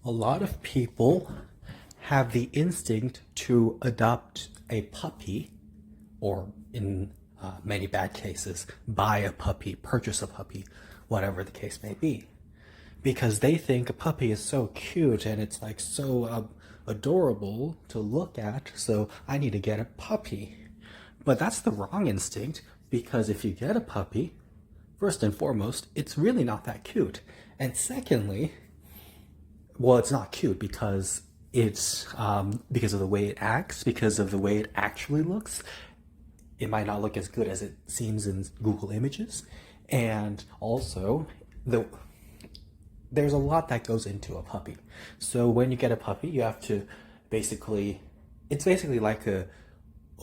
A lot of people have the instinct to adopt a puppy, or in many bad cases, buy a puppy, purchase a puppy, whatever the case may be, because they think a puppy is so cute and it's like so adorable to look at, so I need to get a puppy. But that's the wrong instinct, because if you get a puppy, first and foremost, it's really not that cute. And secondly, well, it's not cute because it's because of the way it acts, because of the way it actually looks. It might not look as good as it seems in Google Images, and also the there's a lot that goes into a puppy. So when you get a puppy, you have to basically, it's basically like a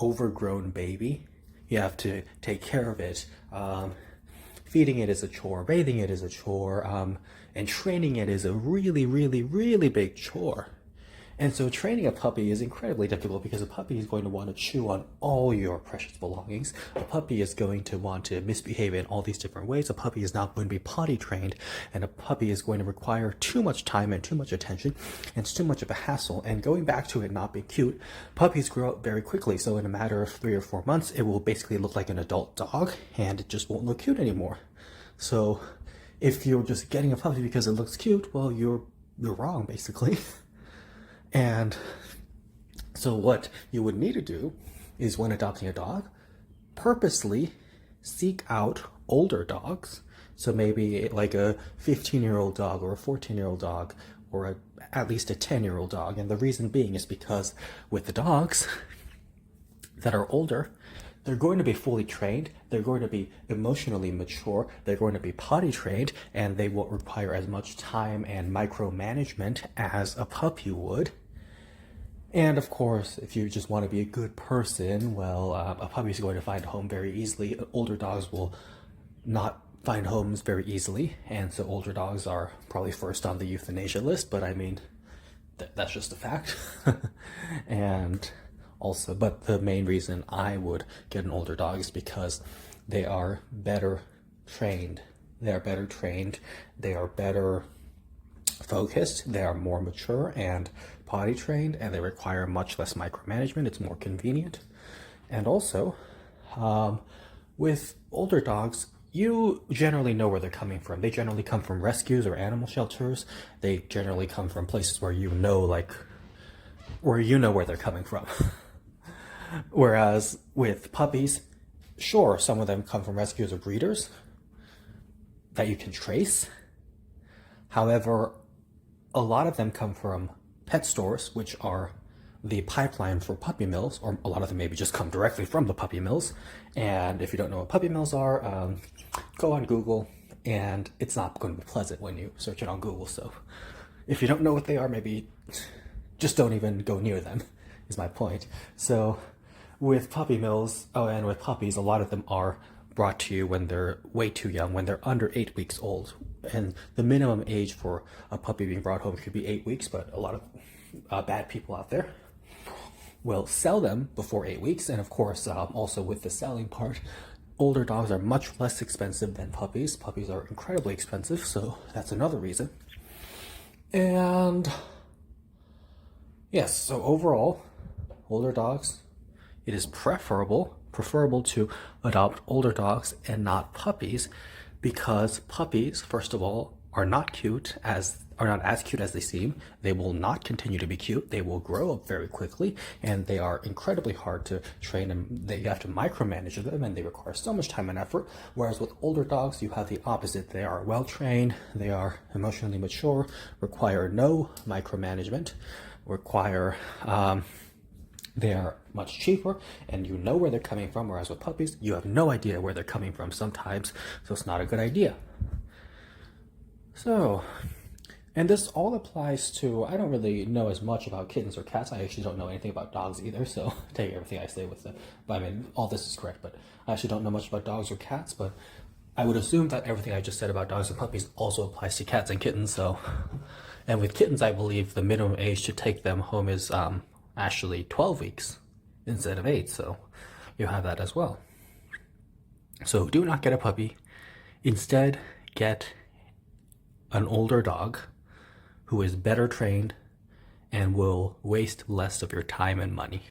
overgrown baby. You have to take care of it. Feeding it is a chore, bathing it is a chore, and training it is a really, really, really big chore. And so training a puppy is incredibly difficult because a puppy is going to want to chew on all your precious belongings. A puppy is going to want to misbehave in all these different ways. A puppy is not going to be potty trained, and a puppy is going to require too much time and too much attention, and it's too much of a hassle. And going back to it not being cute, puppies grow up very quickly. So in a matter of 3 or 4 months, it will basically look like an adult dog, and it just won't look cute anymore. So if you're just getting a puppy because it looks cute, well, you're wrong, basically. And so what you would need to do is, when adopting a dog, purposely seek out older dogs. So maybe like a 15-year-old dog or a 14-year-old dog, or at least a 10-year-old dog. And the reason being is because with the dogs that are older, they're going to be fully trained, they're going to be emotionally mature, they're going to be potty trained, and they won't require as much time and micromanagement as a puppy would. And of course, if you just want to be a good person, well, a puppy is going to find a home very easily. Older dogs will not find homes very easily, and so older dogs are probably first on the euthanasia list, but I mean, that's just a fact. And also, but the main reason I would get an older dog is because they are better trained. They are better trained. They are better focused. They are more mature and potty trained, and they require much less micromanagement. It's more convenient. And also, with older dogs, you generally know where they're coming from. They generally come from rescues or animal shelters. They generally come from places where you know, like, where you know where they're coming from. Whereas with puppies, sure, some of them come from rescues or breeders that you can trace. However, a lot of them come from pet stores, which are the pipeline for puppy mills, or a lot of them maybe just come directly from the puppy mills. And if you don't know what puppy mills are, go on Google, and it's not going to be pleasant when you search it on Google. So if you don't know what they are, maybe just don't even go near them, is my point. So with puppy mills, oh, and with puppies, a lot of them are brought to you when they're way too young, when they're under 8 weeks old. And the minimum age for a puppy being brought home could be 8 weeks, but a lot of bad people out there will sell them before 8 weeks. And of course, also with the selling part, older dogs are much less expensive than puppies. Puppies are incredibly expensive, so that's another reason. And yes, so overall, older dogs, it is preferable to adopt older dogs and not puppies, because puppies, first of all, are not as cute as they seem. They will not continue to be cute. They will grow up very quickly, and they are incredibly hard to train, and you have to micromanage them, and they require so much time and effort. Whereas with older dogs, you have the opposite. They are well trained, they are emotionally mature, require no micromanagement, they are much cheaper, and you know where they're coming from, whereas with puppies, you have no idea where they're coming from sometimes, so it's not a good idea. So, and this all applies to, I don't really know as much about kittens or cats. I actually don't know anything about dogs either, so take everything I say with I mean, all this is correct, but I actually don't know much about dogs or cats, but I would assume that everything I just said about dogs and puppies also applies to cats and kittens, so. And with kittens, I believe the minimum age to take them home is actually 12 weeks instead of 8, so you have that as well. So do not get a puppy. Instead, get an older dog who is better trained and will waste less of your time and money.